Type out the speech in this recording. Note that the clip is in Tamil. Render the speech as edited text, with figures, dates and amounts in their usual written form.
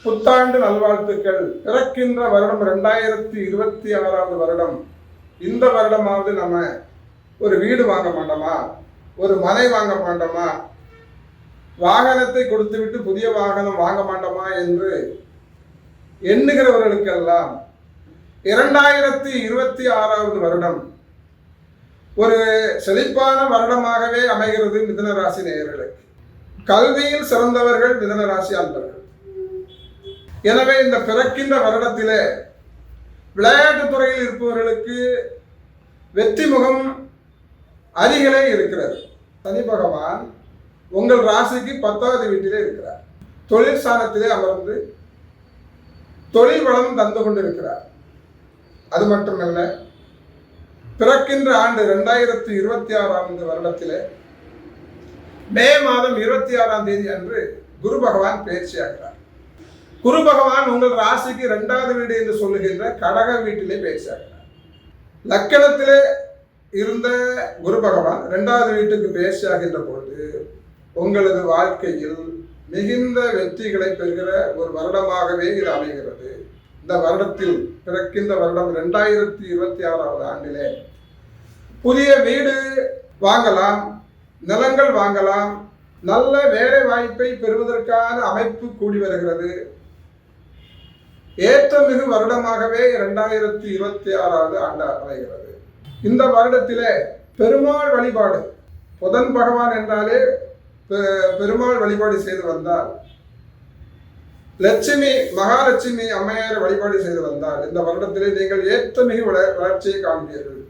புத்தாண்டு நல்வாழ்த்துக்கள். பிறக்கின்ற வருடம் 2026 வருடம். இந்த வருடமாவது நம்ம ஒரு வீடு வாங்க மாட்டோமா, ஒரு மனை வாங்க மாட்டோமா, வாகனத்தை கொடுத்துவிட்டு புதிய வாகனம் வாங்க மாட்டோமா என்று எண்ணுகிறவர்களுக்கெல்லாம் 2026 வருடம் ஒரு செழிப்பான வருடமாகவே அமைகிறது. மிதுன ராசி நேயர்களுக்கு கல்வியில் சிறந்தவர்கள் மிதுன ராசி அன்பர்கள். எனவே இந்த பிறக்கின்ற வருடத்திலே விளையாட்டுத் துறையில் இருப்பவர்களுக்கு வெற்றி முகம் அருகிலே இருக்கிறது. சனி பகவான் உங்கள் ராசிக்கு 10வது வீட்டிலே இருக்கிறார். தொழில் ஸ்தானத்திலே அமர்ந்து தொழில் வளம் தந்து கொண்டிருக்கிறார். அது மட்டுமல்ல, பிறக்கின்ற ஆண்டு 2026 வருடத்திலே மே மாதம் 26ஆம் தேதி அன்று குரு பகவான் பயிற்சியாகிறார். குரு பகவான் உங்கள் ராசிக்கு 2வது வீடு என்று சொல்லுகின்ற கடக வீட்டிலே பயிற்சியாகிறார். லக்கணத்திலே இருந்த குரு பகவான் 2வது வீட்டுக்கு பயிற்சியாகின்ற பொழுது உங்களது வாழ்க்கையில் மிகுந்த வெற்றிகளை பெறுகிற ஒரு வருடமாகவே இது அமைகிறது. இந்த வருடத்தில் பிறக்கின்ற வருடம் 2026 ஆண்டிலே புதிய வீடு வாங்கலாம், நிலங்கள் வாங்கலாம், நல்ல வேலை வாய்ப்பை பெறுவதற்கான அமைப்பு கூடி வருகிறது. ஏற்றமிகு வருடமாகவே 2026 ஆண்டு அமைகிறது. இந்த வருடத்திலே பெருமாள் வழிபாடு, புதன் பகவான் என்றாலே பெருமாள் வழிபாடு செய்து வந்தால், லட்சுமி மகாலட்சுமி அம்மையார் வழிபாடு செய்து வந்தால் இந்த வருடத்திலே நீங்கள் ஏற்றமிகு வளர்ச்சியை காண்பீர்கள்.